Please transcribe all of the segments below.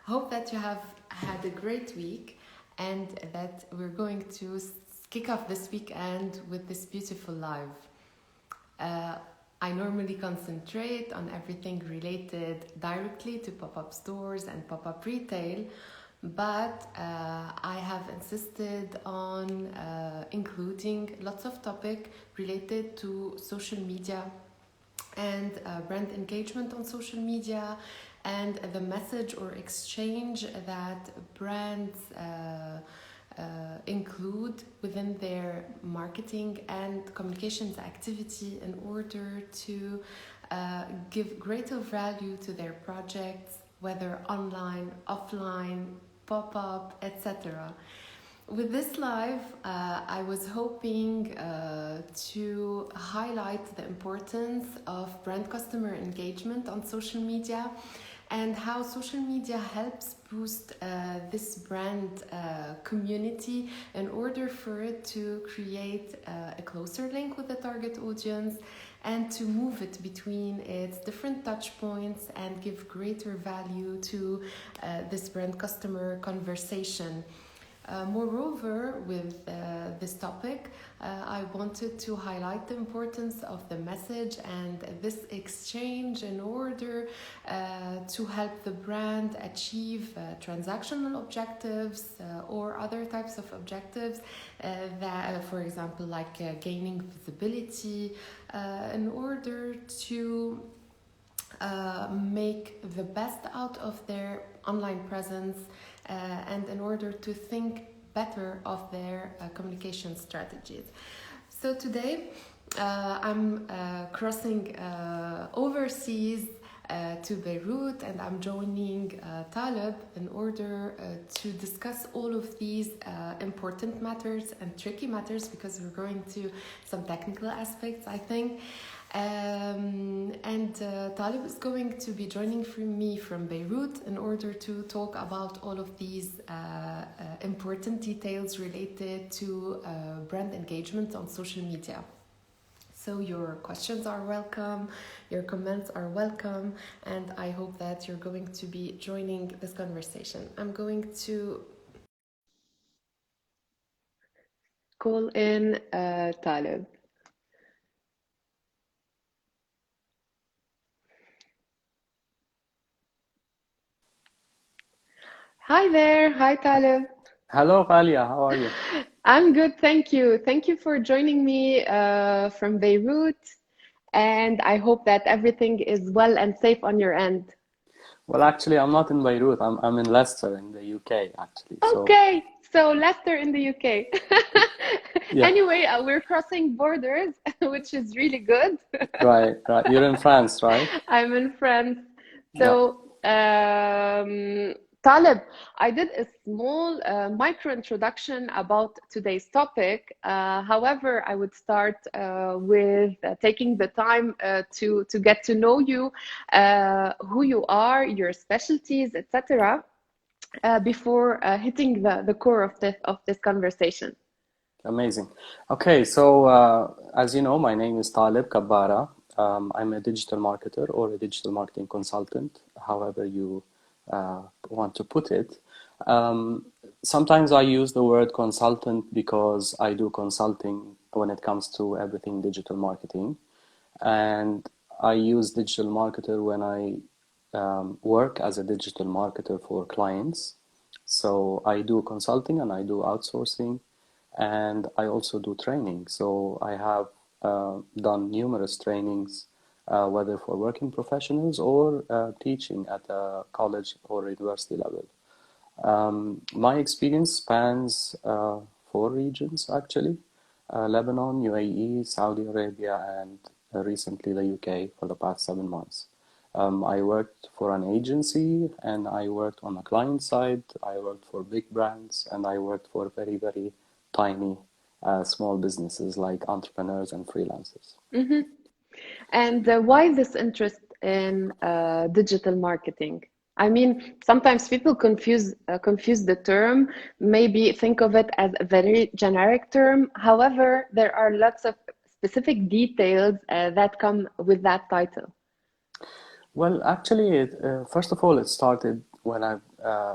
Hope that you have had a great week and that we're going to kick off this weekend with this beautiful live. Uh, I normally concentrate on everything related directly to pop-up stores and pop-up retail, but I have insisted on including lots of topics related to social media and brand engagement on social media and the message or exchange that brands include within their marketing and communications activity in order to give greater value to their projects, whether online, offline, pop-up, etc. With this live, I was hoping to highlight the importance of brand customer engagement on social media and how social media helps boost this brand community in order for it to create a closer link with the target audience and to move it between its different touch points and give greater value to this brand customer conversation. Moreover, with this topic, I wanted to highlight the importance of the message and this exchange in order to help the brand achieve transactional objectives or other types of objectives that, for example, like gaining visibility in order to make the best out of their online presence and in order to think better of their communication strategies. So today I'm crossing overseas to Beirut and I'm joining Taleb in order to discuss all of these important matters and tricky matters because we're going to some technical aspects, I think. Talib is going to be joining me from Beirut in order to talk about all of these important details related to brand engagement on social media. So your questions are welcome, your comments are welcome, and I hope that you're going to be joining this conversation. I'm going to call in Talib. Hi there. Hi, Talib. Hello, Ghalia. How are you? I'm good, thank you. Thank you for joining me from Beirut, and I hope that everything is well and safe on your end. Well, actually, I'm not in Beirut. I'm in Leicester in the UK, actually. So, Okay, so Leicester in the UK. yeah, Anyway, we're crossing borders, which is really good. right, right. You're in France, right? I'm in France. Yeah. So, Taleb, I did a small micro introduction about today's topic. However, I would start with taking the time to get to know you, who you are, your specialties, etc., before hitting the core of this conversation. Amazing. Okay, so as you know, my name is Taleb Kabbara. I'm a digital marketer or a digital marketing consultant, however you want to put it. Um, Sometimes I use the word consultant because I do consulting when it comes to everything digital marketing. And I use digital marketer when I work as a digital marketer for clients. So I do consulting and I do outsourcing and I also do training. So I have done numerous trainings, whether for working professionals or teaching at a college or university level. My experience spans four regions actually: Lebanon, UAE, Saudi Arabia, and recently the UK for the past 7 months. I worked for an agency and I worked on the client side. I worked for big brands and I worked for very, very tiny small businesses like entrepreneurs and freelancers. Mm-hmm. And why this interest in digital marketing? I mean, sometimes people confuse the term, maybe think of it as a very generic term. However, there are lots of specific details that come with that title. Well, actually, first of all, it started when I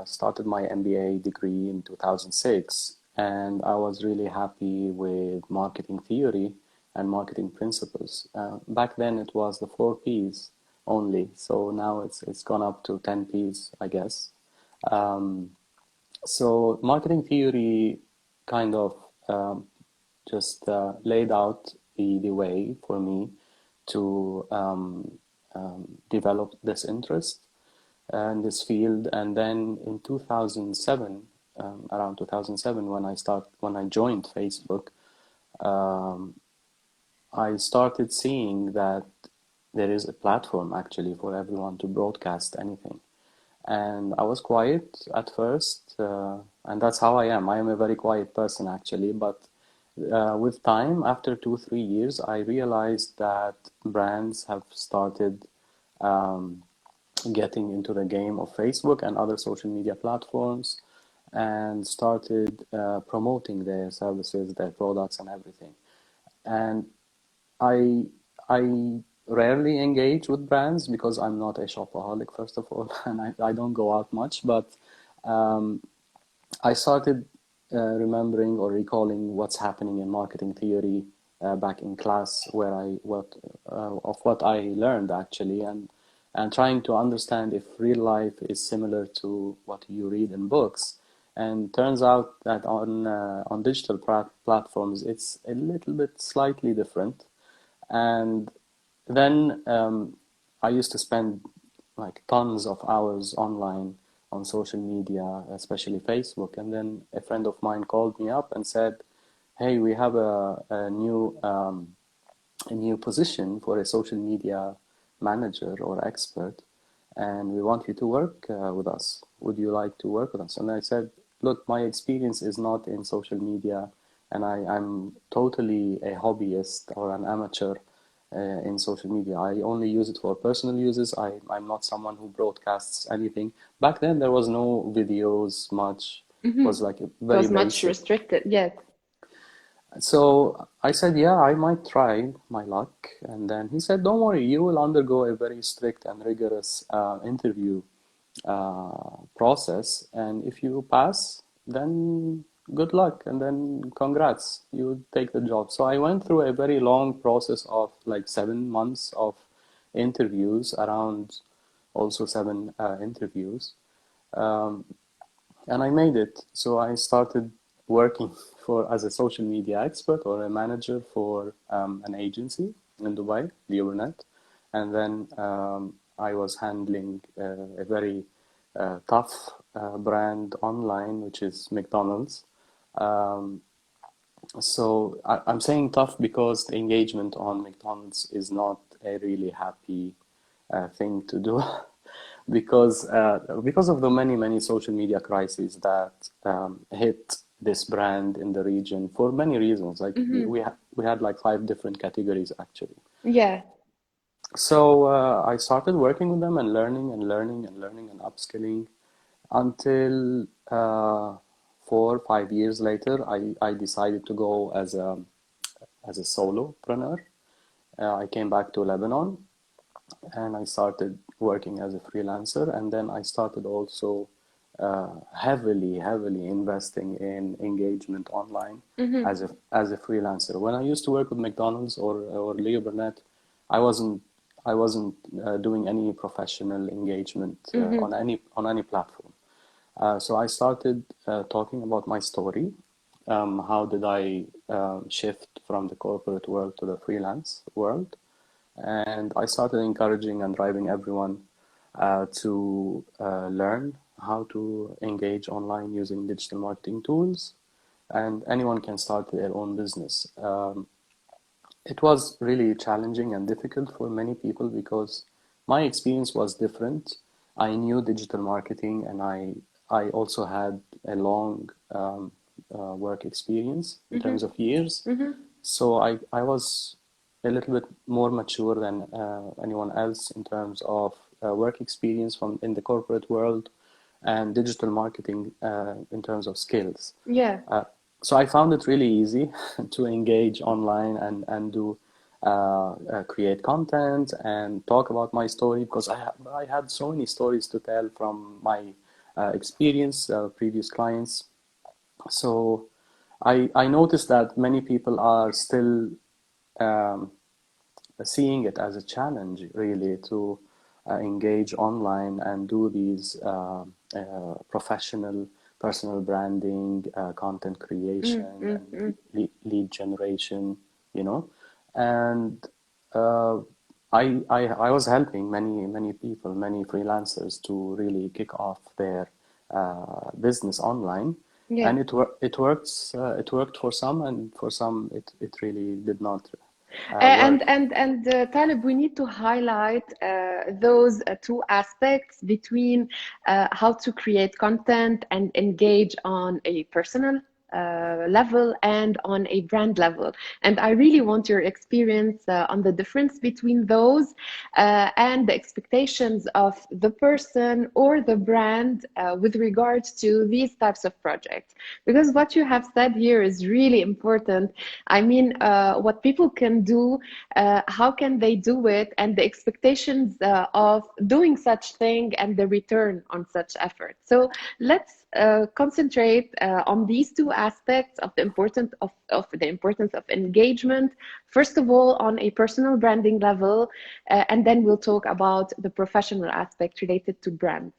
started my MBA degree in 2006, and I was really happy with marketing theory and marketing principles. Back then, it was the 4 Ps only, so now it's gone up to 10 Ps, I guess. Um, so marketing theory kind of just laid out the way for me to develop this interest in this field. And then in 2007, around 2007, when I joined Facebook, um, I started seeing that there is a platform actually for everyone to broadcast anything. And I was quiet at first, and that's how I am. I am a very quiet person actually, but with time, after 2, 3 years, I realized that brands have started um, getting into the game of Facebook and other social media platforms and started promoting their services, their products, and everything. And I I rarely engage with brands because I'm not a shopaholic, first of all, and I don't go out much. But um, I started remembering or recalling what's happening in marketing theory back in class, where of what I learned actually, and trying to understand if real life is similar to what you read in books. And turns out that on digital platforms, it's a little bit slightly different. And then I used to spend like tons of hours online on social media, especially Facebook. And then a friend of mine called me up and said, "Hey, we have a new position for a social media manager or expert, and we want you to work with us. Would you like to work with us?" And I said, "Look, my experience is not in social media, and I'm totally a hobbyist or an amateur in social media. I only use it for personal uses. I'm not someone who broadcasts anything." Back then, there was no videos much. It Mm-hmm. was like a It very was much basic. restricted. Yes. So I said, "Yeah, I might try my luck." And then he said, "Don't worry, you will undergo a very strict and rigorous interview process. And if you pass, then good luck. And then congrats, you take the job." So I went through a very long process of like 7 months of interviews, around also seven interviews. Um, and I made it. So I started working for as a social media expert or a manager for an agency in Dubai, Leonet, and then I was handling a very tough brand online, which is McDonald's. Um, I'm saying tough because the engagement on McDonald's is not a really happy thing to do because of the many social media crises that hit this brand in the region for many reasons. Like Mm-hmm. we had like 5 different categories actually. Yeah. So I started working with them and learning and upskilling until 4 or 5 years later, I decided to go as a solopreneur. I came back to Lebanon and I started working as a freelancer. And then I started also heavily investing in engagement online Mm-hmm. as a freelancer. When I used to work with McDonald's or Leo Burnett, I wasn't I wasn't doing any professional engagement Mm-hmm. on any platform. So I started talking about my story. How did I shift from the corporate world to the freelance world? And I started encouraging and driving everyone to learn how to engage online using digital marketing tools. And anyone can start their own business. It was really challenging and difficult for many people because my experience was different. I knew digital marketing and I also had a long work experience in Mm-hmm. terms of years. Mm-hmm. So I was a little bit more mature than anyone else in terms of work experience from in the corporate world and digital marketing in terms of skills. Yeah. Uh, so I found it really easy to engage online and do create content and talk about my story because I had so many stories to tell from my experience, previous clients. So I noticed that many people are still um, seeing it as a challenge, really, to engage online and do these professional personal branding, content creation, and lead generation, you know. And uh, I was helping many people, many freelancers to really kick off their business online, Yeah. and it worked for some, and for some it really did not And work. Talib, we need to highlight those two aspects between how to create content and engage on a personal level and on a brand level. And I really want your experience on the difference between those and the expectations of the person or the brand with regards to these types of projects. Because what you have said here is really important. I mean, what people can do, how can they do it, and the expectations of doing such thing and the return on such effort. So let's concentrate on these two aspects of the importance of engagement. First of all, on a personal branding level, and then we'll talk about the professional aspect related to brands.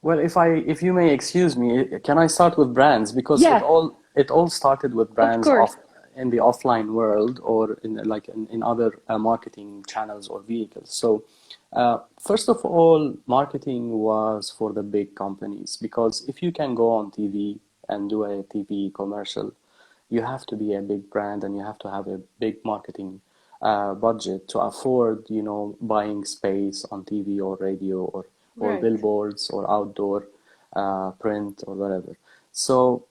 Well, if you may excuse me, can I start with brands? Because Yeah, it all started with of brands course. off in the offline world, or in other marketing channels or vehicles. So first of all, marketing was for the big companies, because if you can go on TV and do a TV commercial, you have to be a big brand, and you have to have a big marketing budget to afford, buying space on TV or radio, or Right. billboards, or outdoor print, or whatever. So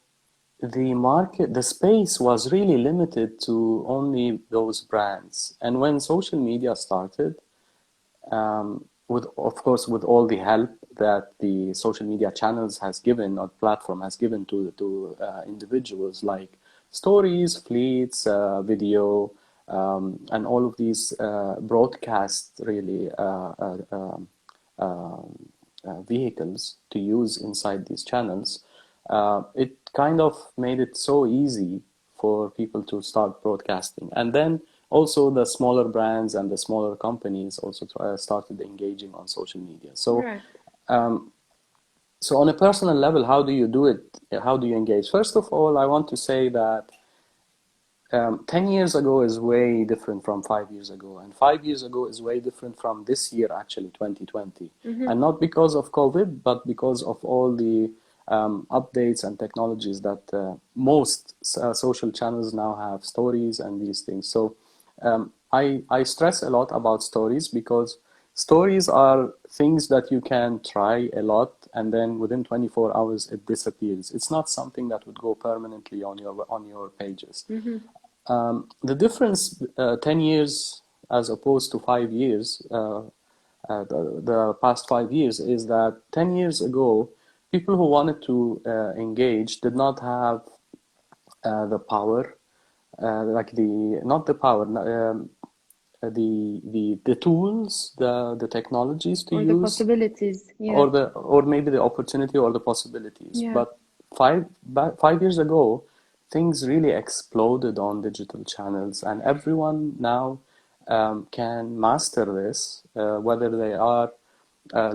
the space was really limited to only those brands. And when social media started, with of course with all the help that the social media channels has given, or platform has given to individuals, like stories, fleets, video, and all of these broadcast, really, vehicles to use inside these channels, it kind of made it so easy for people to start broadcasting. And then also the smaller brands and the smaller companies also started engaging on social media. So, Right. um, so on a personal level, how do you do it? How do you engage? First of all, I want to say that 10 years ago is way different from 5 years ago, and 5 years ago is way different from this year, actually, 2020. Mm-hmm. And not because of COVID, but because of all the updates and technologies that most social channels now have stories and these things. So I stress a lot about stories, because stories are things that you can try a lot, and then within 24 hours it disappears. It's not something that would go permanently on your pages. Mm-hmm. The difference, 10 years as opposed to 5 years, the past 5 years, is that 10 years ago, people who wanted to engage did not have the power, like the, not the power, the tools, the technologies to Or the use, possibilities. Yeah. or maybe the opportunity or the possibilities. Yeah. But 5 years ago, things really exploded on digital channels, and everyone now can master this, whether they are,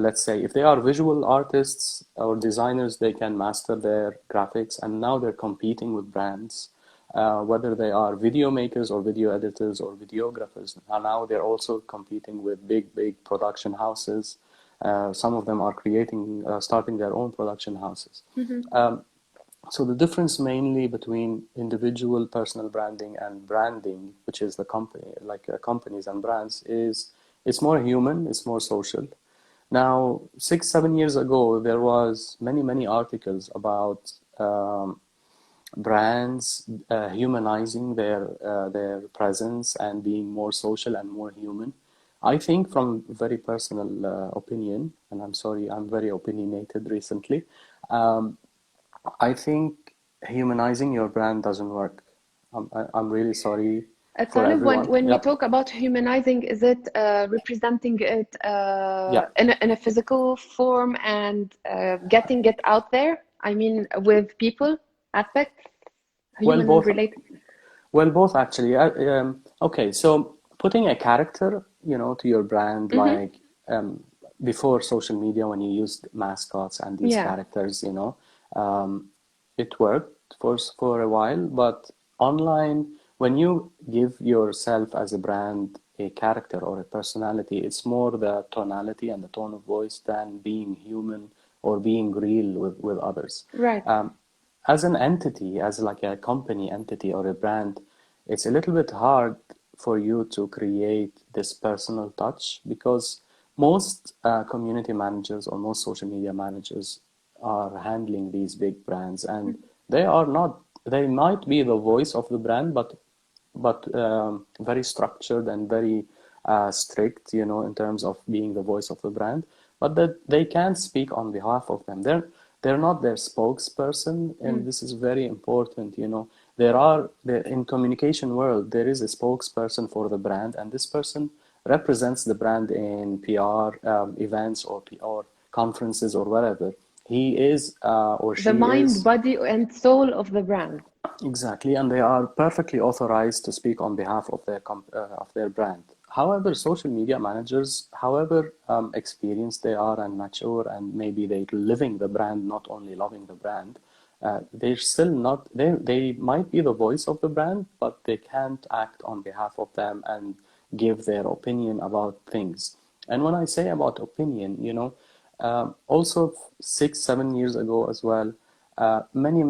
let's say, if they are visual artists or designers, they can master their graphics, and now they're competing with brands. Whether they are video makers or video editors or videographers, and now they're also competing with big production houses. Some of them are starting their own production houses. Mm-hmm. So the difference mainly between individual personal branding and branding, which is the company, like companies and brands, is it's more human, it's more social. Now, 6, 7 years ago, there was many articles about brands humanizing their presence and being more social and more human. I think, from very personal opinion, and I'm sorry, I'm very opinionated recently. Um, I think humanizing your brand doesn't work. I'm really sorry. for Talib, everyone. when we Yep. talk about humanizing, is it representing it Yeah. in a physical form and getting it out there? I mean, with people aspects, Well, human both. related. Well, both actually. Okay, so putting a character, to your brand, Mm-hmm. like before social media, when you used mascots and these Yeah. characters, um, it worked for a while, but online, when you give yourself as a brand a character or a personality, it's more the tonality and the tone of voice than being human or being real with others. Right. As an entity, as like a company entity or a brand, it's a little bit hard for you to create this personal touch because most community managers or most social media managers are handling these big brands, and they are not, they might be the voice of the brand, but very structured and very strict, in terms of being the voice of the brand. But that they can't speak on behalf of them. They're not their spokesperson, and this is very important. In communication world, there is a spokesperson for the brand, and this person represents the brand in PR events or conferences or whatever. He is or The she mind, is. body, and soul of the brand. Exactly, and they are perfectly authorized to speak on behalf of their brand. However, social media managers, however experienced they are and mature, and maybe they're living the brand, not only loving the brand, they're still not. They might be the voice of the brand, but they can't act on behalf of them and give their opinion about things. And when I say about opinion, also 6, 7 years ago as well, many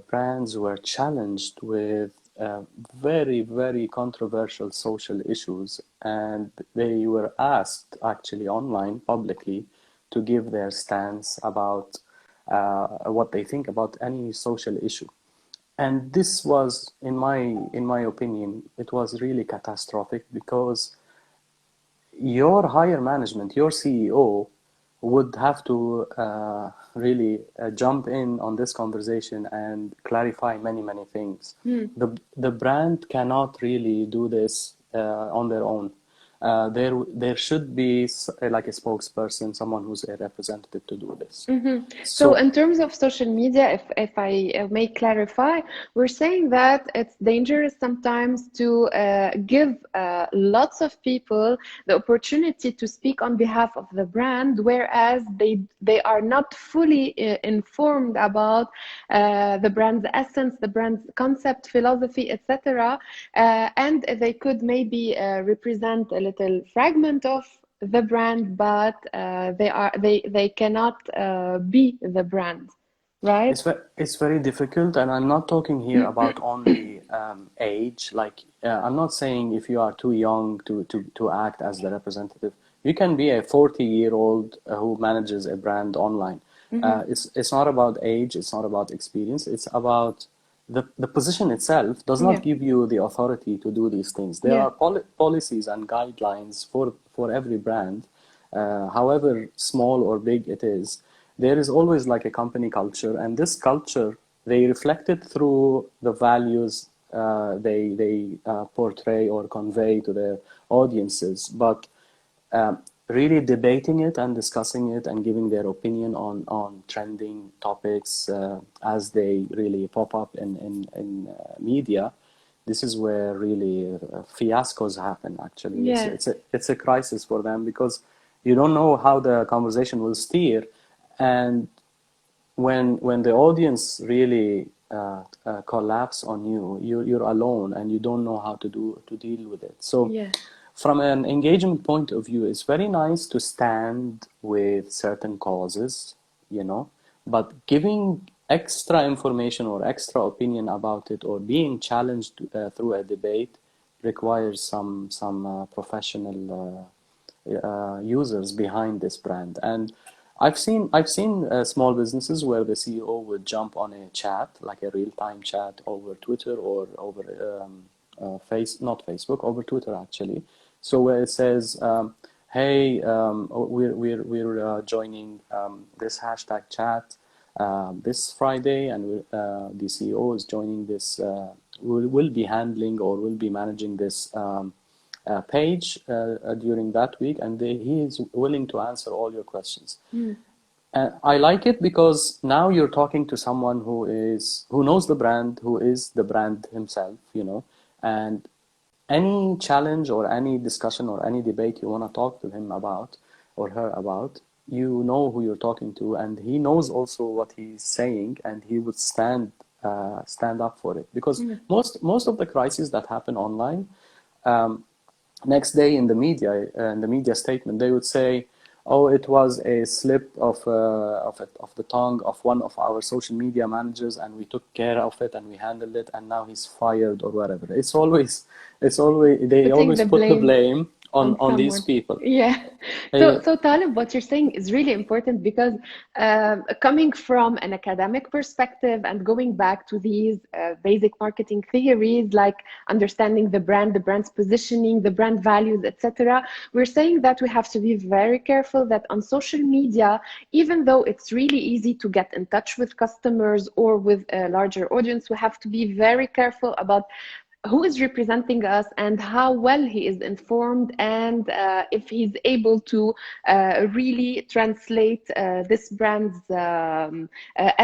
brands were challenged with very, very controversial social issues, and they were asked actually online publicly to give their stance about what they think about any social issue. And this was, in my opinion, it was really catastrophic because your higher management, your CEO, would have to really jump in on this conversation and clarify many things. The brand cannot really do this on their own. There should be like a spokesperson, someone who's a representative to do this. So So in terms of social media, if I may clarify, we're saying that it's dangerous sometimes to give lots of people the opportunity to speak on behalf of the brand, whereas they are not fully informed about the brand's essence, the brand's concept, philosophy, etc. And they could maybe represent a little fragment of the brand, but they cannot be the brand, right? it's very difficult, and I'm not talking here about only age. Like I'm not saying if you are too young to act as the representative. You can be a 40-year-old who manages a brand online. It's not about age. It's not about experience. It's about the position itself does Yeah, not give you the authority to do these things. There yeah, are policies and guidelines for every brand, however small or big it is. There is always like a company culture, and this culture they reflect it through the values they portray or convey to their audiences. But really debating it and discussing it and giving their opinion on trending topics as they really pop up in media, this is where really fiascos happen. Actually, yeah. it's a crisis for them because you don't know how the conversation will steer, and when the audience really collapse on you're alone and you don't know how to deal with it. So Yeah. from an engagement point of view, it's very nice to stand with certain causes, but giving extra information or extra opinion about it or being challenged through a debate requires some professional users behind this brand. And I've seen small businesses where the CEO would jump on a chat, like a real-time chat over Twitter or over not Facebook, over Twitter actually. So where it says, "Hey, we're joining this hashtag chat this Friday, and the CEO is joining this will be handling or will be managing this page during that week, and he is willing to answer all your questions. I like it because now you're talking to someone who knows the brand, who is the brand himself, and any challenge or any discussion or any debate you want to talk to him about or her about, you know who you're talking to, and he knows also what he's saying, and he would stand up for it. Because most of the crises that happen online, next day in the media statement, they would say, "Oh, it was a slip of the tongue of one of our social media managers, and we took care of it and we handled it, and now he's fired," or whatever. It's always they Putting always the put the blame blame on on these someone. people. Yeah. So Talib, what you're saying is really important because coming from an academic perspective and going back to these basic marketing theories like understanding the brand's positioning, the brand values, etc., we're saying that we have to be very careful that on social media, even though it's really easy to get in touch with customers or with a larger audience, we have to be very careful about who is representing us and how well he is informed, and if he's able to really translate this brand's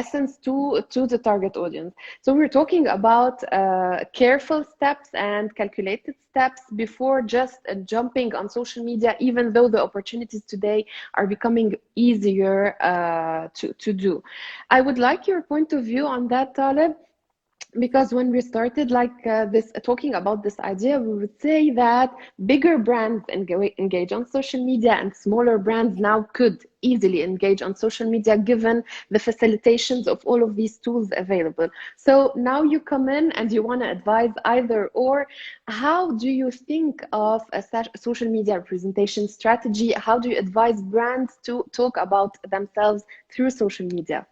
essence to the target audience. So we're talking about careful steps and calculated steps before just jumping on social media, even though the opportunities today are becoming easier to do. I would like your point of view on that, Taleb, because when we started this talking about this idea, we would say that bigger brands engage on social media and smaller brands now could easily engage on social media given the facilitations of all of these tools available. So now you come in and you want to advise either or. How do you think of a social media representation strategy? How do you advise brands to talk about themselves through social media?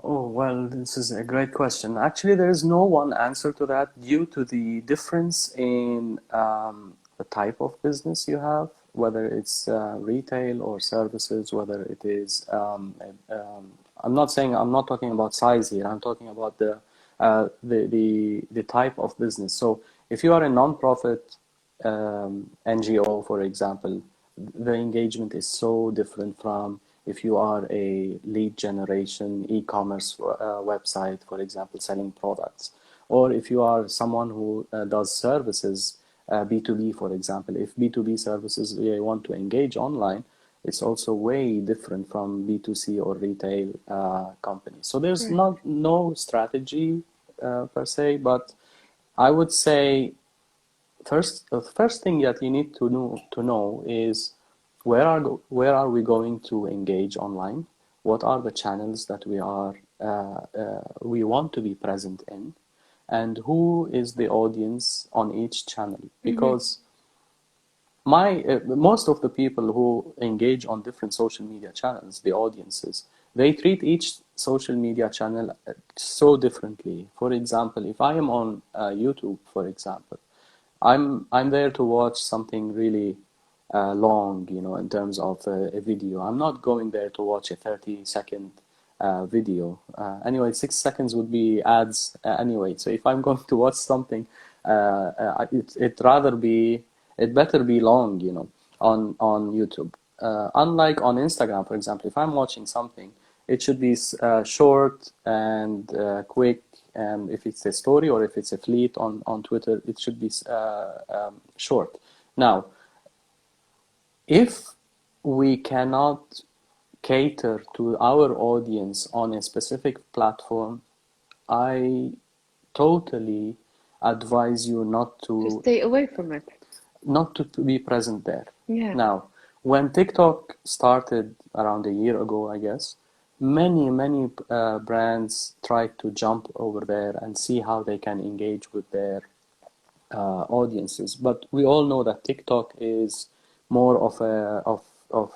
Oh, well, this is a great question. Actually, there is no one answer to that due to the difference in the type of business you have, whether it's retail or services, whether it is, I'm not talking about size here, I'm talking about the type of business. So if you are a non-profit NGO, for example, the engagement is so different from if you are a lead generation e-commerce website, for example, selling products, or if you are someone who does services, B2B, for example. If B2B services they want to engage online, it's also way different from B2C or retail companies. So there's Correct. no strategy per se, but I would say the first thing that you need to know is where are we going to engage online? What are the channels that we want to be present in, and who is the audience on each channel? Because most of the people who engage on different social media channels, the audiences, they treat each social media channel so differently. For example, if I am on YouTube, for example, I'm there to watch something really long, in terms of a video. I'm not going there to watch a 30-second video. Anyway, 6 seconds would be ads anyway. So if I'm going to watch something, it better be long, on YouTube. Unlike on Instagram, for example, if I'm watching something, it should be short and quick. And if it's a story or if it's a fleet on Twitter, it should be short. Now, if we cannot cater to our audience on a specific platform, I totally advise you To stay away from it. not to be present there. Yeah. Now, when TikTok started around a year ago, I guess, many brands tried to jump over there and see how they can engage with their audiences. But we all know that TikTok is more of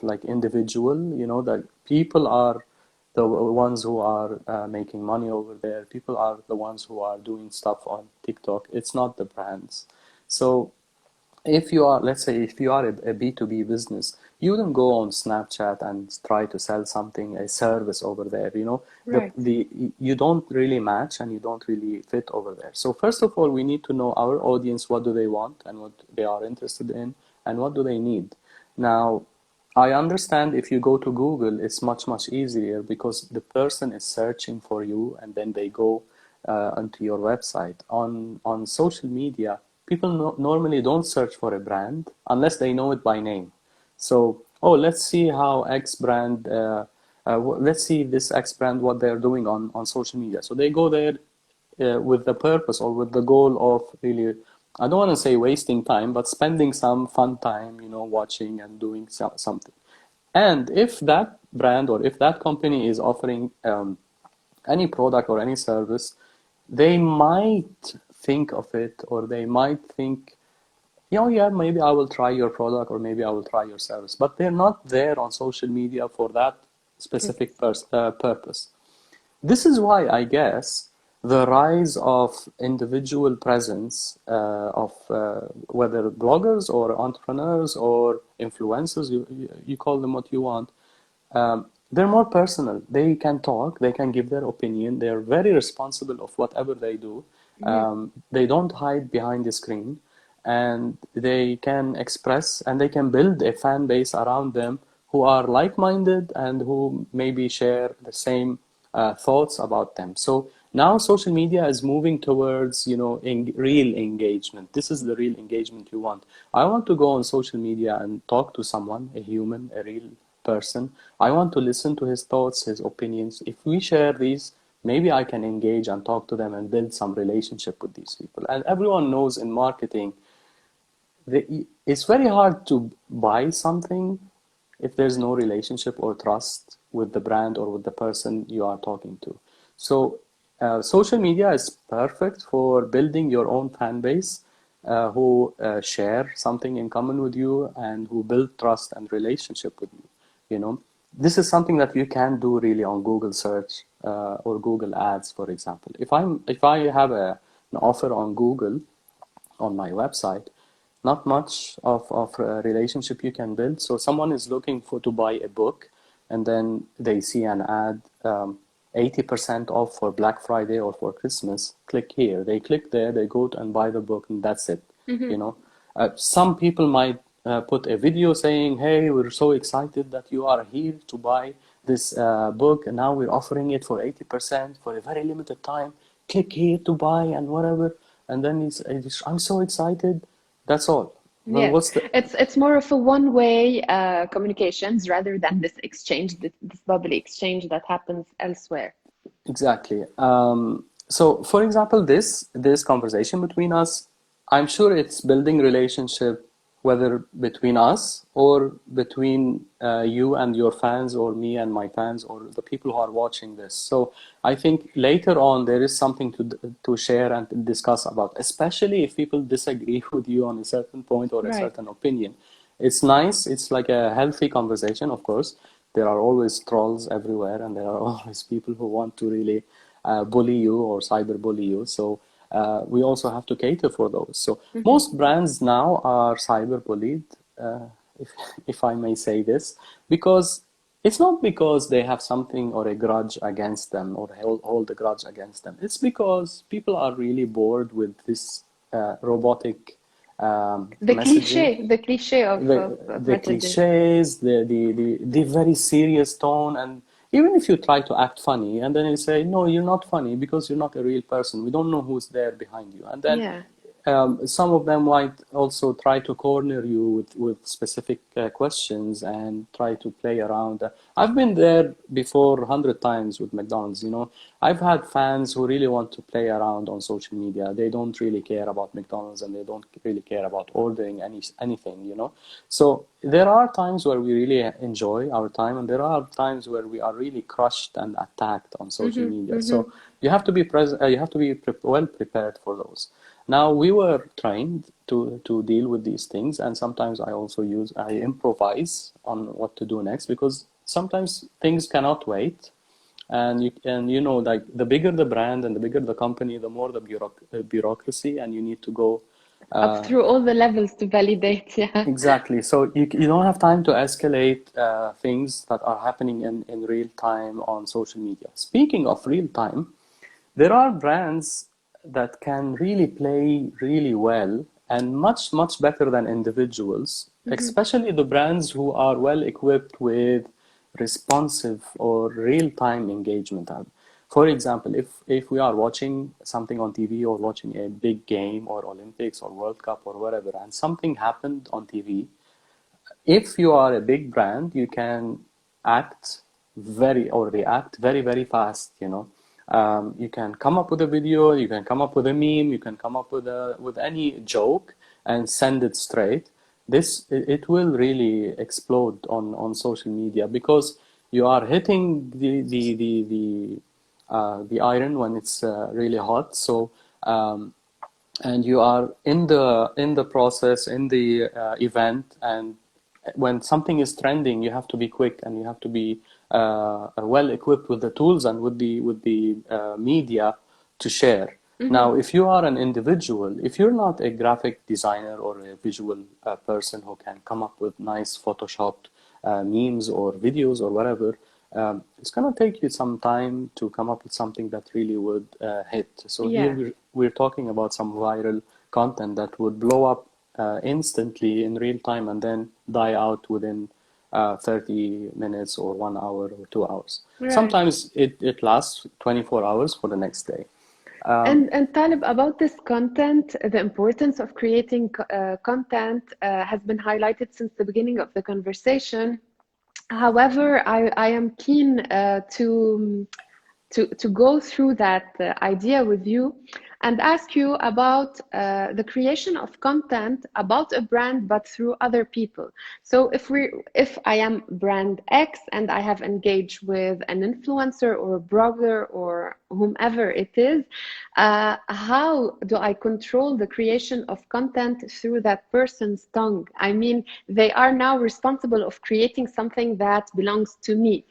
like individual, that people are the ones who are making money over there. People are the ones who are doing stuff on TikTok. It's not the brands. So if you are, let's say, if you are a B2B business, You wouldn't go on Snapchat and try to sell something, a service over there, you know. Right. You don't really match and you don't really fit over there. So first of all, we need to know our audience, what do they want and what they are interested in and what do they need. Now, I understand if you go to Google, it's much easier because the person is searching for you and then they go onto your website. On social media, people normally don't search for a brand unless they know it by name. So, oh, let's see how X brand, let's see this X brand, what they're doing on social media. So they go there with the purpose or with the goal of really, I don't want to say wasting time, but spending some fun time, you know, watching and doing something. And if that brand or if that company is offering any product or any service, they might think of it or they might think, you know, yeah, maybe I will try your product or maybe I will try your service, but they're not there on social media for that specific purpose. This is why I guess the rise of individual presence of whether bloggers or entrepreneurs or influencers, you call them what you want, they're more personal. They can talk, they can give their opinion, they're very responsible of whatever they do. They don't hide behind the screen and they can express and they can build a fan base around them who are like-minded and who maybe share the same thoughts about them. So now social media is moving towards, you know, real engagement. This is the real engagement you want. I want to go on social media and talk to someone, a human, a real person. I want to listen to his thoughts, his opinions. If we share these, maybe I can engage and talk to them and build some relationship with these people. And everyone knows in marketing, it's very hard to buy something if there's no relationship or trust with the brand or with the person you are talking to. So social media is perfect for building your own fan base who share something in common with you and who build trust and relationship with you. You know, this is something that you can do really on Google search or Google Ads, for example. If I have an offer on Google on my website, not much of a relationship you can build. So someone is looking for to buy a book and then they see an ad 80% off for Black Friday or for Christmas. Click here. They click there, they go and buy the book and that's it. You know, some people might put a video saying, hey, we're so excited that you are here to buy this book and now we're offering it for 80% for a very limited time. Click here to buy and whatever. And then I'm so excited. That's all. Well, Yeah, what's the it's more of a one-way communications rather than this exchange, this bubbly exchange that happens elsewhere. exactly? So, for example, this conversation between us, I'm sure it's building relationship, whether between us or between you and your fans, or me and my fans, or the people who are watching this. So, I think later on there is something to share and to discuss about, especially if people disagree with you on a certain point or a Right. certain opinion. It's nice. It's like a healthy conversation, of course. There are always trolls everywhere, and there are always people who want to really bully you or cyberbully you. So we also have to cater for those. So most brands now are cyberbullied, if if I may say this, because it's not because they have something or a grudge against them or hold a grudge against them. It's because people are really bored with this robotic messaging, The cliche of the messaging. cliches, the very serious tone, and even if you try to act funny, and then you say, no, you're not funny because you're not a real person. We don't know who's there behind you. And then Yeah. some of them might also try to corner you with specific questions and try to play around. I've been there before 100 times with McDonald's, you know. I've had fans who really want to play around on social media. They don't really care about McDonald's and they don't really care about ordering anything, you know. So there are times where we really enjoy our time and there are times where we are really crushed and attacked on social media. So you have to be present, you have to be well prepared for those. Now, we were trained to deal with these things, and sometimes I improvise on what to do next because sometimes things cannot wait. And you know, like the bigger the brand and the bigger the company, the more the bureaucracy, and you need to go Up through all the levels to validate, yeah. Exactly. So you don't have time to escalate things that are happening in real time on social media. Speaking of real time, there are brands that can really play really well and much, much better than individuals, especially the brands who are well equipped with responsive or real-time engagement. For example, if we are watching something on TV or watching a big game or Olympics or World Cup or whatever, and something happened on TV, if you are a big brand, you can act or react very, very fast, you know. You can come up with a video, you can come up with a meme, you can come up with any joke and send it straight. It will really explode on social media because you are hitting the iron when it's really hot. So and you are in the process in the event, and when something is trending you have to be quick and you have to be well equipped with the tools and with the media to share. Now if you are an individual, if you're not a graphic designer or a visual person who can come up with nice photoshopped memes or videos or whatever, it's going to take you some time to come up with something that really would hit. So here Yeah. we're talking about some viral content that would blow up instantly in real time and then die out within 30 minutes or 1 hour or 2 hours. Right. Sometimes it lasts 24 hours for the next day. And Talib, about this content, the importance of creating content has been highlighted since the beginning of the conversation. However, I am keen to go through that idea with you and ask you about the creation of content about a brand, but through other people. So if I am brand X and I have engaged with an influencer or a blogger or whomever it is, how do I control the creation of content through that person's tongue? I mean, they are now responsible of creating something that belongs to me.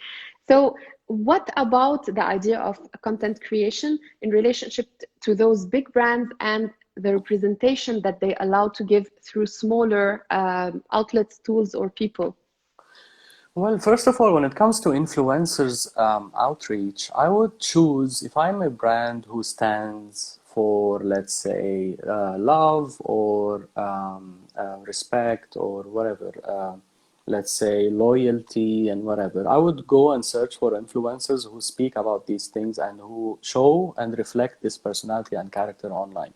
So what about the idea of content creation in relationship to those big brands and the representation that they allow to give through smaller outlets, tools, or people? Well, first of all, when it comes to influencers outreach, I would choose, if I'm a brand who stands for, let's say, love or respect or whatever, let's say loyalty and whatever, I would go and search for influencers who speak about these things and who show and reflect this personality and character online.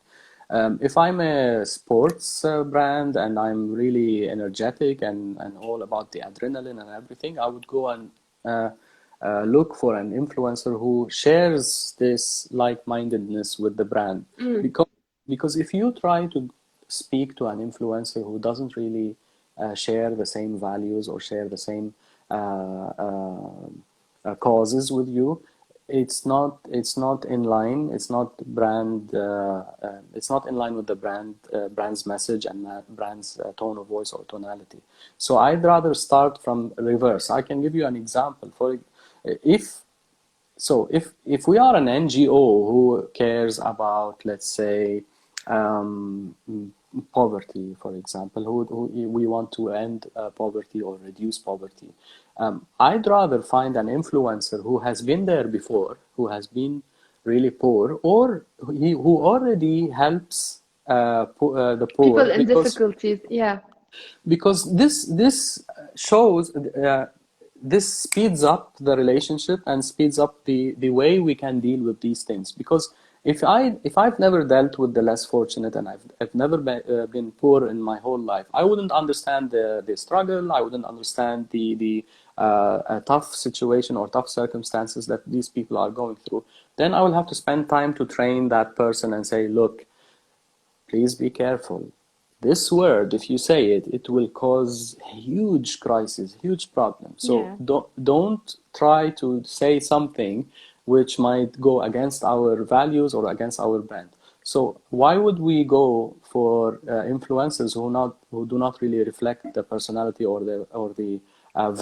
If I'm a sports brand and I'm really energetic and all about the adrenaline and everything, I would go and look for an influencer who shares this like-mindedness with the brand. Because if you try to speak to an influencer who doesn't really share the same values or share the same causes with you, it's not in line. It's not it's not in line with the brand's message and brand's tone of voice or tonality. So I'd rather start from reverse. I can give you an example. If we are an NGO who cares about, let's say, poverty, for example, who we want to end poverty or reduce poverty, I'd rather find an influencer who has been there before, who has been really poor, or who already helps the poor, People in difficulties, yeah. because this shows this speeds up the relationship and speeds up the way we can deal with these things. Because if I've never dealt with the less fortunate and I've never been poor in my whole life, I wouldn't understand the struggle. I wouldn't understand the tough situation or tough circumstances that these people are going through. Then I will have to spend time to train that person and say, look, please be careful. This word, if you say it, it will cause huge crisis, huge problem. So Yeah. don't try to say something which might go against our values or against our brand. So why would we go for influencers who do not really reflect the personality or the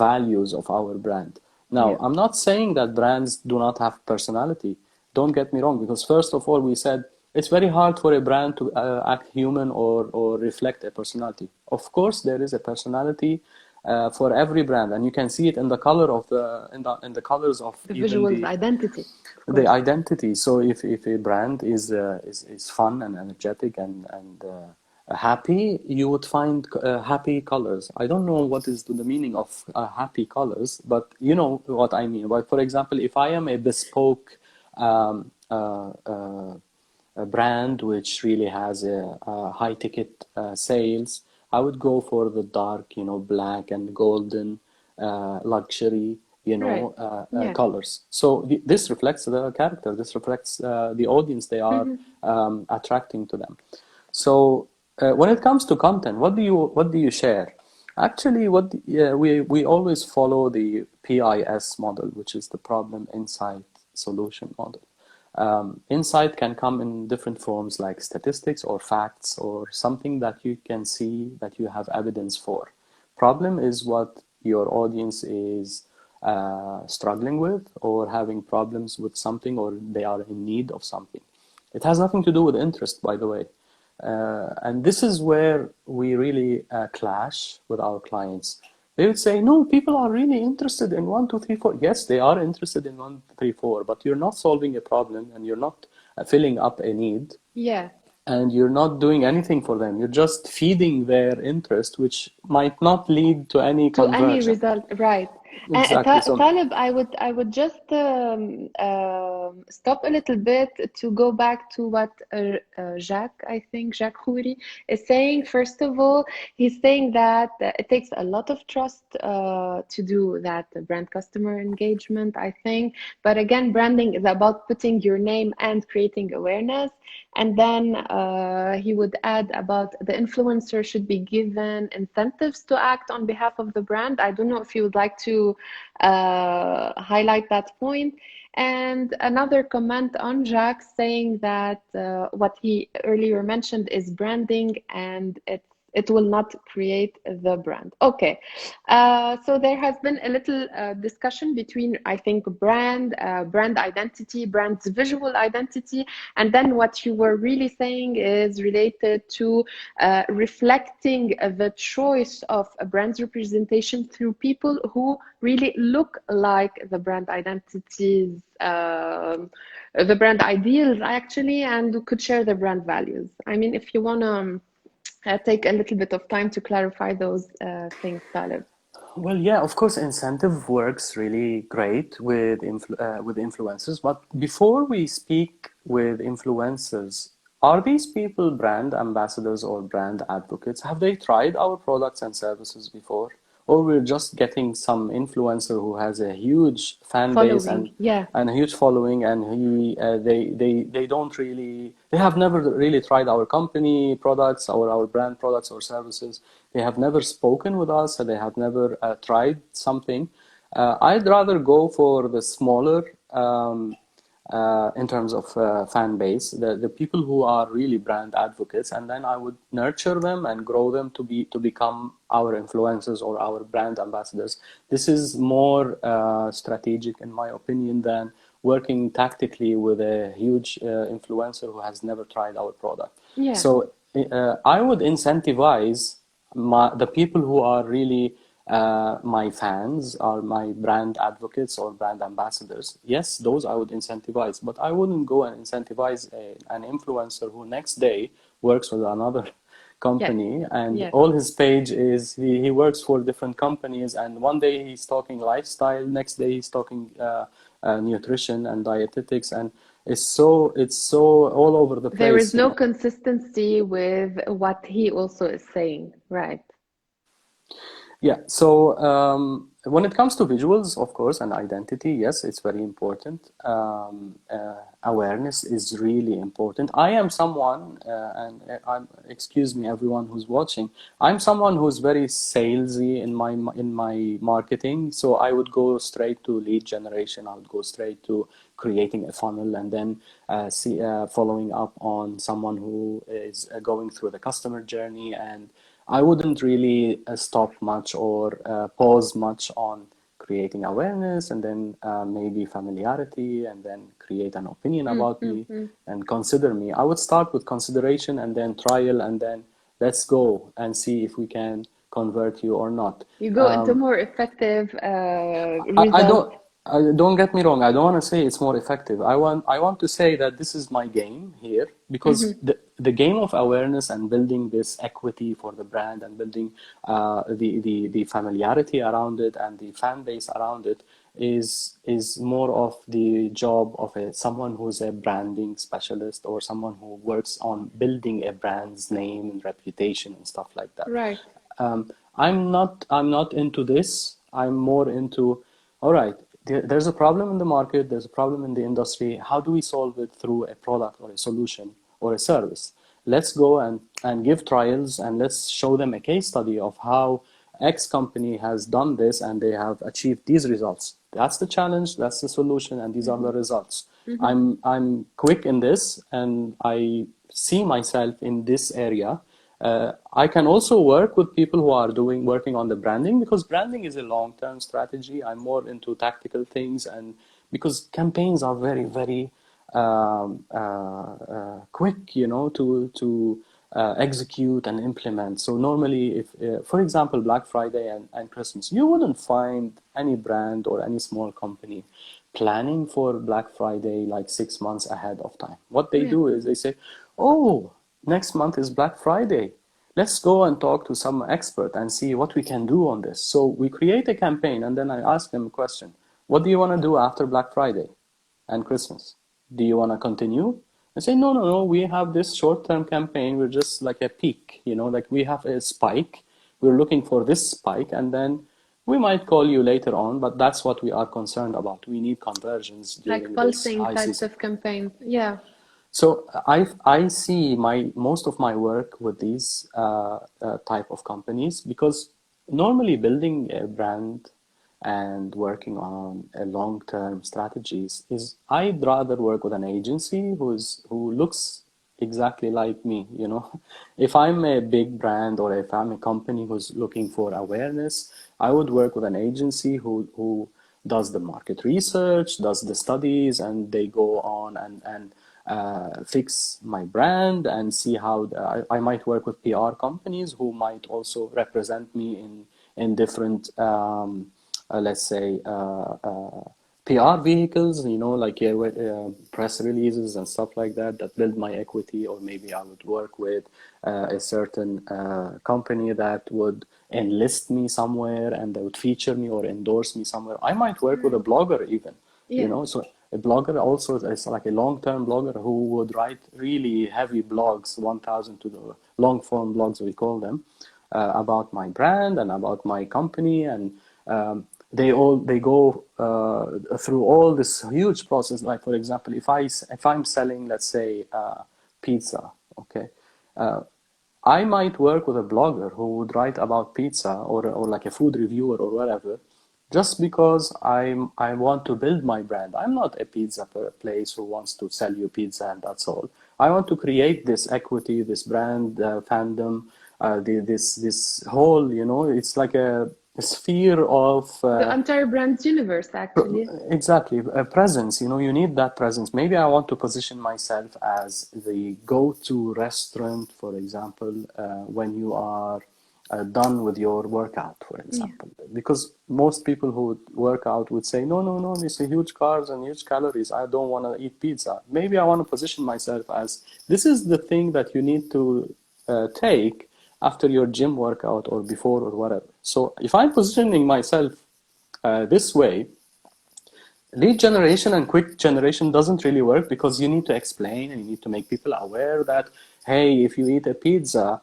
values of our brand? Now, Yeah. I'm not saying that brands do not have personality. Don't get me wrong, because first of all, we said it's very hard for a brand to act human or reflect a personality. Of course, there is a personality for every brand, and you can see it in the color of the colors of The even visual identity, of the course. identity. So if a brand is fun and energetic and happy, you would find happy colors. I don't know what is the meaning of happy colors, but you know what I mean. Like for example, if I am a bespoke um, uh, uh, a brand which really has a high ticket sales, I would go for the dark, you know, black and golden luxury, you Right. know, Yeah. colors. So this reflects the character. This reflects the audience they are Hmm. attracting to them. So when it comes to content, what do you share? Actually, we always follow the PIS model, which is the problem, insight, solution model. Insight can come in different forms like statistics or facts or something that you can see that you have evidence for. Problem is what your audience is struggling with or having problems with something or they are in need of something. It has nothing to do with interest, by the way. And this is where we really clash with our clients. They would say, no, people are really interested in one, two, three, four. Yes, they are interested in one, two, three, four, but you're not solving a problem and you're not filling up a need Yeah. and you're not doing anything for them. You're just feeding their interest, which might not lead to any To any conversion. result, right. Exactly. So, Talib, I would just stop a little bit to go back to what Jacques, I think Jacques Khoury is saying. First of all, he's saying that it takes a lot of trust to do that brand customer engagement, I think. But again, branding is about putting your name and creating awareness. And then he would add about the influencer should be given incentives to act on behalf of the brand. I don't know if you would like to highlight that point. And another comment on Jacques saying that what he earlier mentioned is branding and it will not create the brand. Okay, so there has been a little discussion between, I think, brand identity, brand's visual identity, and then what you were really saying is related to reflecting the choice of a brand's representation through people who really look like the brand identities, the brand ideals, actually, and could share the brand values. I mean, if you want to take a little bit of time to clarify those things, Talib. well, yeah, of course, incentive works really great with influencers. But before we speak with influencers, are these people brand ambassadors or brand advocates? Have they tried our products and services before? Or we're just getting some influencer who has a huge fan base Following, yeah, and a huge following, and they don't really, they have never really tried our company products or our brand products or services. They have never spoken with us, and they have never tried something. I'd rather go for the smaller in terms of fan base, the people who are really brand advocates, and then I would nurture them and grow them to become our influencers or our brand ambassadors. This is more strategic, in my opinion, than working tactically with a huge influencer who has never tried our product. yeah. So I would incentivize the people who are really my fans are my brand advocates or brand ambassadors. Yes, those I would incentivize, but I wouldn't go and incentivize an influencer who next day works with another Yes, company and yes. all his page is he works for different companies, and one day he's talking lifestyle, next day he's talking nutrition and dietetics, and it's so all over the There is place, you no know. consistency with what he also is saying, right? Yeah, so when it comes to visuals, of course, and identity, yes, it's very important. Awareness is really important. I am someone, excuse me, everyone who's watching, I'm someone who's very salesy in my marketing. So I would go straight to lead generation. I would go straight to creating a funnel and then following up on someone who is going through the customer journey, and I wouldn't really stop much or pause much on creating awareness, and then maybe familiarity, and then create an opinion about me and consider me. I would start with consideration and then trial, and then let's go and see if we can convert you or not. You go into more effective I result. don't get me wrong. I don't want to say it's more effective. I want to say that this is my game here, because the game of awareness and building this equity for the brand and building the familiarity around it and the fan base around it is more of the job of someone who's a branding specialist, or someone who works on building a brand's name and reputation and stuff like that. Right. I'm not into this. I'm more into, all right, there's a problem in the market, there's a problem in the industry. How do we solve it through a product or a solution or a service? Let's go and give trials, and let's show them a case study of how X company has done this and they have achieved these results. That's the challenge, that's the solution, and these are the results. I'm quick in this, and I see myself in this area. I can also work with people who are working on the branding, because branding is a long-term strategy. I'm more into tactical things, and because campaigns are very, very quick, you know, to execute and implement. So normally, if for example, Black Friday and Christmas, you wouldn't find any brand or any small company planning for Black Friday like 6 months ahead of time. What they do is they say, oh, next month is Black Friday. Let's go and talk to some expert and see what we can do on this. So we create a campaign, and then I ask them a question. What do you want to do after Black Friday and Christmas? Do you want to continue? I say, no, we have this short-term campaign. We're just like a peak, you know, like we have a spike. We're looking for this spike, and then we might call you later on, but that's what we are concerned about. We need conversions during Like this pulsing high types season. of campaigns. Yeah. So I see most of my work with these type of companies, because normally building a brand and working on a long-term strategies is, I'd rather work with an agency who looks exactly like me, you know. If I'm a big brand, or if I'm a company who's looking for awareness, I would work with an agency who does the market research, does the studies, and they go on and fix my brand and see how I might work with PR companies who might also represent me in different let's say PR vehicles, you know, like press releases and stuff like that build my equity. Or maybe I would work with a certain company that would enlist me somewhere, and they would feature me or endorse me somewhere. I might work with a blogger even, you know. So a blogger also is like a long-term blogger who would write really heavy blogs, 1,000 to the long-form blogs, we call them, about my brand and about my company. And they go through all this huge process. Like, for example, if I'm selling, let's say, pizza, okay, I might work with a blogger who would write about pizza, or like a food reviewer or whatever, just because I want to build my brand. I'm not a pizza place who wants to sell you pizza and that's all. I want to create this equity, this brand fandom, this whole, you know, it's like a sphere of The entire brand's universe, actually. exactly, a presence. You know, you need that presence. Maybe I want to position myself as the go-to restaurant, for example, when you are done with your workout, for example. Because most people who work out would say, no, it's a huge carbs and huge calories. I don't want to eat pizza. Maybe I want to position myself as, this is the thing that you need to take after your gym workout or before or whatever. So if I'm positioning myself this way, lead generation and quick generation doesn't really work, because you need to explain and you need to make people aware that, hey, if you eat a pizza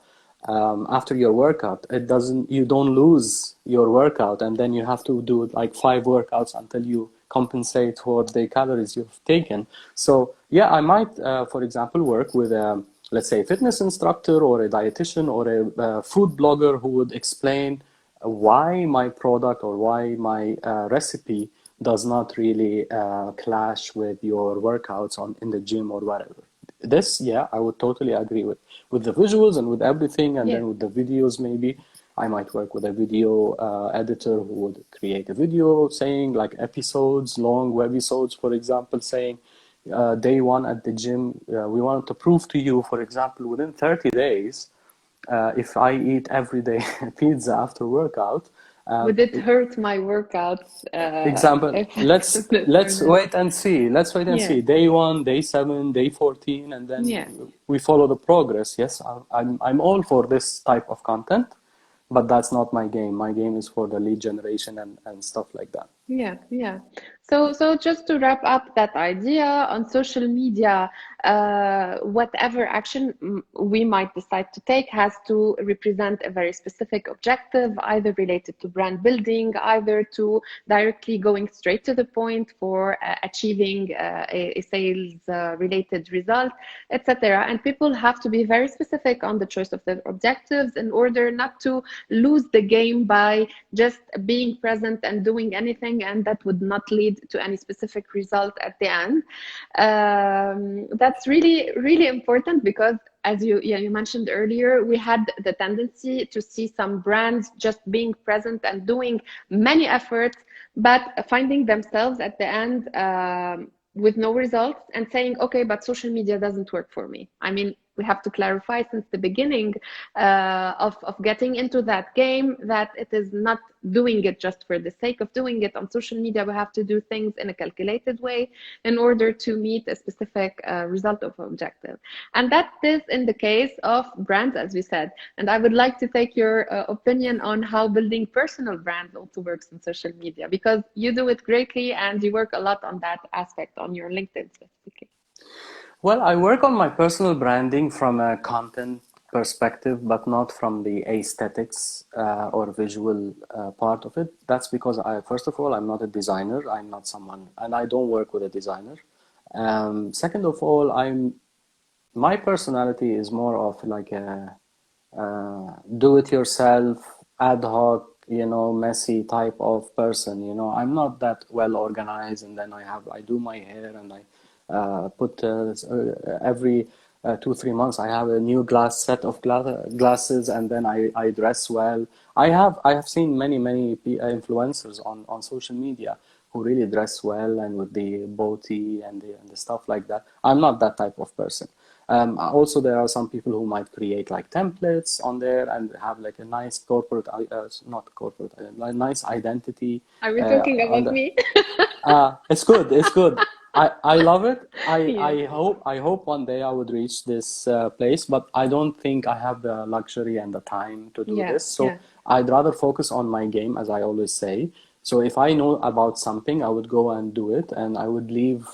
after your workout, you don't lose your workout, and then you have to do like 5 workouts until you compensate for the calories you've taken. So yeah, I might, for example, work with let's say a fitness instructor or a dietitian or a food blogger who would explain why my product or why my recipe does not really clash with your workouts in the gym or whatever. This, yeah, I would totally agree with the visuals and with everything, and then with the videos maybe. I might work with a video editor who would create a video saying like episodes, long webisodes, for example, saying day one at the gym, we want to prove to you, for example, within 30 days, if I eat every day pizza after workout, Would it hurt my workouts example, effectiveness or let's not? wait and see. Let's wait and Yeah, see. Day one, day seven, day 14, and then yeah. we follow the progress. Yes, I'm all for this type of content, but that's not my game. My game is for the lead generation and stuff like that. Yeah, yeah. So just to wrap up that idea on social media, whatever action we might decide to take has to represent a very specific objective, either related to brand building, either to directly going straight to the point for achieving a sales related result, etc. And people have to be very specific on the choice of their objectives in order not to lose the game by just being present and doing anything, and that would not lead to any specific result at the end. That's really, really important because, as you mentioned earlier, we had the tendency to see some brands just being present and doing many efforts, but finding themselves at the end with no results and saying, okay, but social media doesn't work for me. I mean, we have to clarify since the beginning of getting into that game that it is not doing it just for the sake of doing it. On social media, we have to do things in a calculated way in order to meet a specific result of objective. And that is in the case of brands, as we said. And I would like to take your opinion on how building personal brands also works in social media, because you do it greatly and you work a lot on that aspect on your LinkedIn specifically. Well, I work on my personal branding from a content perspective, but not from the aesthetics or visual part of it. That's because first of all, I'm not a designer. I'm not someone, and I don't work with a designer. Second of all, my personality is more of like a do-it-yourself, ad hoc, messy type of person. I'm not that well organized, and then I do my hair and I put every 2-3 months I have a new set of glasses, and then I dress well. I have seen many influencers on social media who really dress well and with the booty and the stuff like that. I'm not that type of person. Also, there are some people who might create like templates on there and have like a nice corporate, not corporate, a nice identity Are we talking on about the. me? It's good. It's good. I love it. Yeah, I hope one day I would reach this place, but I don't think I have the luxury and the time to do yeah, this. So yeah. I'd rather focus on my game, as I always say. So if I know about something, I would go and do it, and I would leave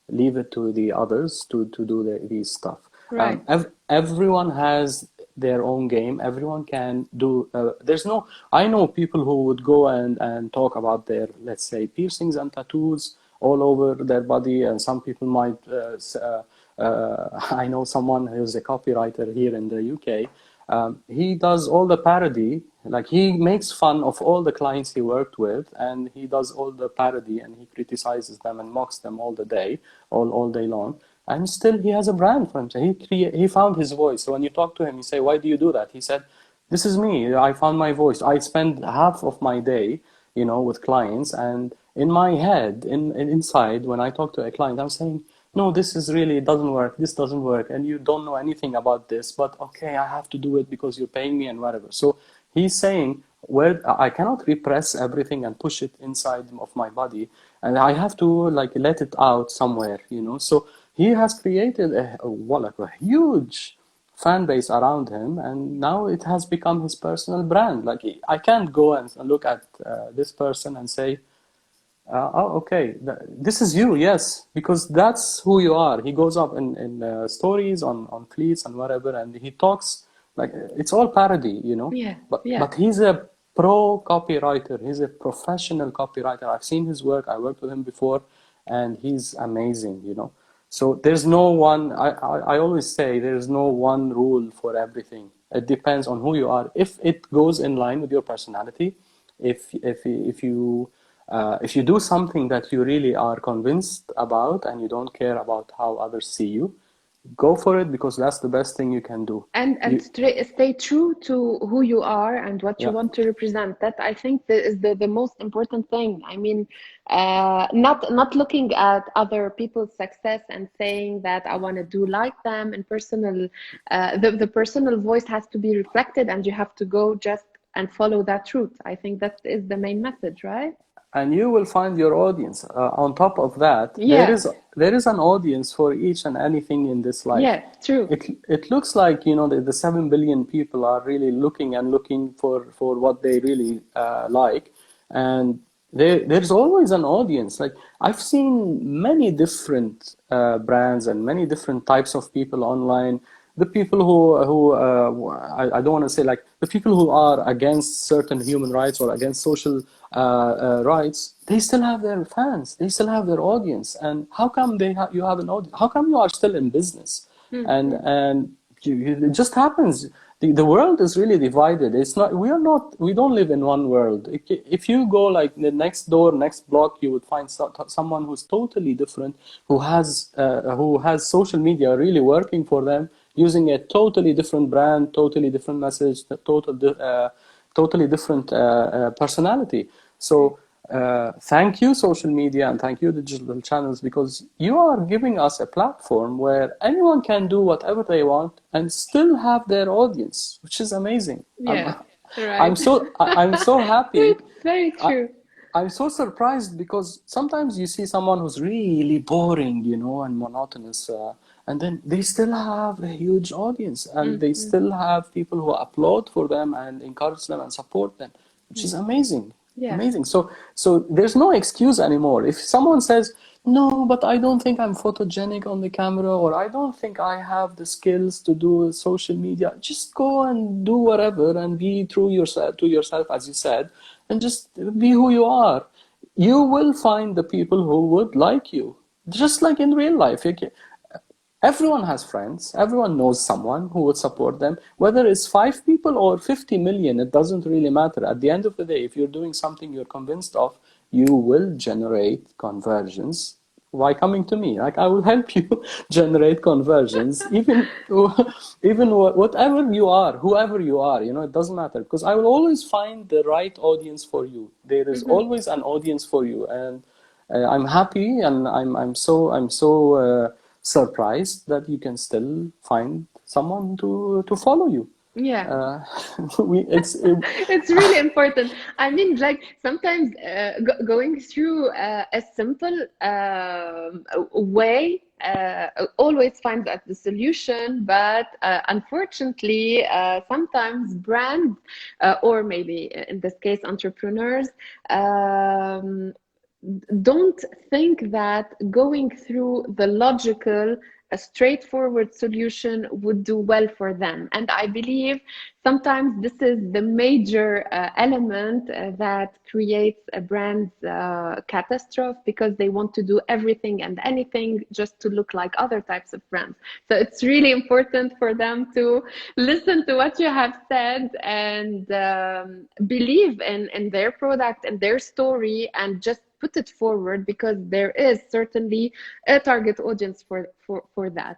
it to the others to do these stuff. Right. Everyone has their own game. Everyone can do. There's no. I know people who would go and talk about their, let's say, piercings and tattoos all over their body, and some people might. I know someone who's a copywriter here in the UK. He does all the parody, like he makes fun of all the clients he worked with, and he does all the parody, and he criticizes them and mocks them all the day, all day long. And still, he has a brand for himself. He found his voice. So when you talk to him, you say, "Why do you do that?" He said, "This is me. I found my voice. I spend half of my day, with clients, and in my head, inside, when I talk to a client, I'm saying." No, this is really, it doesn't work. This doesn't work. And you don't know anything about this, but okay, I have to do it because you're paying me and whatever. So he's saying, well, I cannot repress everything and push it inside of my body. And I have to like let it out somewhere. So he has created like a huge fan base around him. And now it has become his personal brand. Like I can't go and look at this person and say, oh, okay. This is you, yes, because that's who you are. He goes up in stories on fleets and whatever, and he talks like it's all parody. Yeah, But yeah. but he's a pro copywriter. He's a professional copywriter. I've seen his work. I worked with him before, and he's amazing. So there's no one. I always say there's no one rule for everything. It depends on who you are. If it goes in line with your personality, if you do something that you really are convinced about and you don't care about how others see you, go for it, because that's the best thing you can do. And stay true to who you are and what you Yeah. want to represent. That I think that is the most important thing. I mean, not looking at other people's success and saying that I want to do like them. And personal, the personal voice has to be reflected, and you have to go just and follow that truth. I think that is the main message, right? And you will find your audience. On top of that, Yeah, there is an audience for each and anything in this life. yeah, true. It looks like, the 7 billion people are really looking for what they really like, and there's always an audience. Like, I've seen many different brands and many different types of people online. The people I don't want to say, like, the people who are against certain human rights or against social rights, they still have their fans, they still have their audience. And how come you have an audience? How come you are still in business? And it just happens. The world is really divided. It's not, we don't live in one world. If you go like the next door, next block, you would find someone who's totally different, who has social media really working for them, using a totally different brand, totally different message, totally different personality. So thank you, social media, and thank you, digital channels, because you are giving us a platform where anyone can do whatever they want and still have their audience, which is amazing. Yeah, I'm right. so happy. Very true. I'm so surprised, because sometimes you see someone who's really boring, and monotonous, and then they still have a huge audience, and they still have people who applaud for them and encourage them and support them, which is amazing. Yeah. Amazing. So there's no excuse anymore. If someone says, no, but I don't think I'm photogenic on the camera, or I don't think I have the skills to do social media, just go and do whatever and be true to yourself, as you said, and just be who you are. You will find the people who would like you, just like in real life. Everyone has friends. Everyone knows someone who would support them. Whether it's 5 people or 50 million, it doesn't really matter. At the end of the day, if you're doing something you're convinced of, you will generate conversions. Why coming to me? Like, I will help you generate conversions, even whatever you are, whoever you are, it doesn't matter, because I will always find the right audience for you. There is always an audience for you, and I'm happy, and I'm so surprised that you can still find someone to follow you. Yeah. Uh, It's really important. I mean, like sometimes going through a simple way always finds out the solution, but unfortunately, sometimes brands or maybe in this case entrepreneurs don't think that going through the logical, a straightforward solution would do well for them. And I believe sometimes this is the major element that creates a brand's catastrophe, because they want to do everything and anything just to look like other types of brands. So it's really important for them to listen to what you have said and believe in their product and their story, and just put it forward, because there is certainly a target audience for that.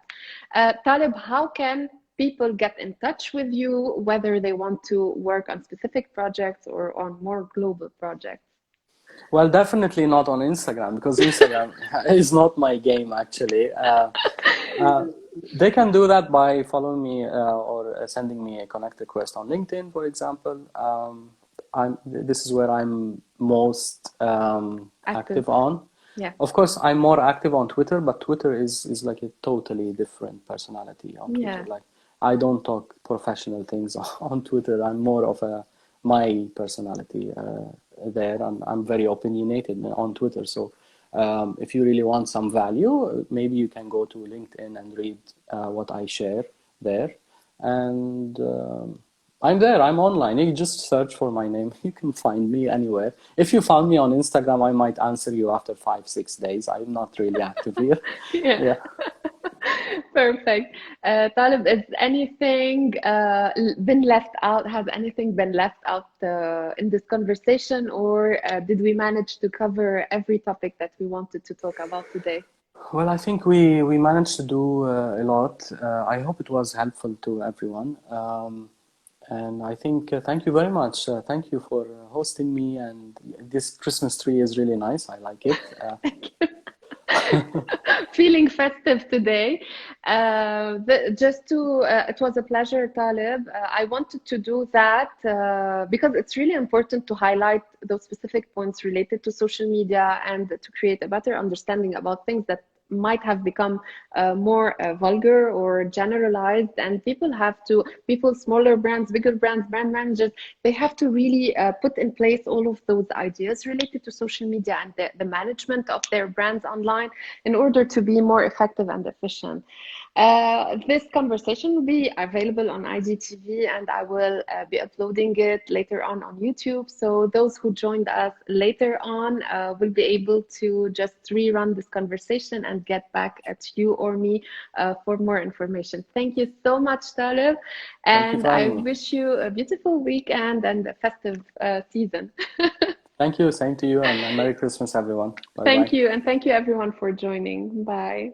Taleb, how can people get in touch with you, whether they want to work on specific projects or on more global projects? well, definitely not on Instagram, because Instagram is not my game, actually. Uh, they can do that by following me or sending me a connect request on LinkedIn, for example. This is where I'm most Active. active on. Yeah. Of course, I'm more active on Twitter, but Twitter is like a totally different personality on Twitter. Yeah. Like, I don't talk professional things on Twitter. I'm more of my personality there. I'm very opinionated on Twitter. So if you really want some value, maybe you can go to LinkedIn and read what I share there. And I'm there. I'm online. You just search for my name. You can find me anywhere. If you found me on Instagram, I might answer you after 5-6 days. I'm not really active here. Yeah. Yeah. Perfect. Talib, is anything been left out? Has anything been left out in this conversation, or did we manage to cover every topic that we wanted to talk about today? Well, I think we managed to do a lot. I hope it was helpful to everyone. And I think thank you very much. Thank you for hosting me. And this Christmas tree is really nice. I like it. Thank you. Feeling festive today. It was a pleasure, Talib. I wanted to do that because it's really important to highlight those specific points related to social media and to create a better understanding about things that might have become more vulgar or generalized. And people, smaller brands, bigger brands, brand managers, they have to really put in place all of those ideas related to social media and the management of their brands online in order to be more effective and efficient. This conversation will be available on IGTV, and I will be uploading it later on YouTube. So those who joined us later on will be able to just rerun this conversation and get back at you or me for more information. Thank you so much, Talib. Thank you And for I having me. wish you a beautiful weekend and a festive season. Thank you. Same to you. And Merry Christmas, everyone. Bye Thank bye. you. And thank you, everyone, for joining. Bye.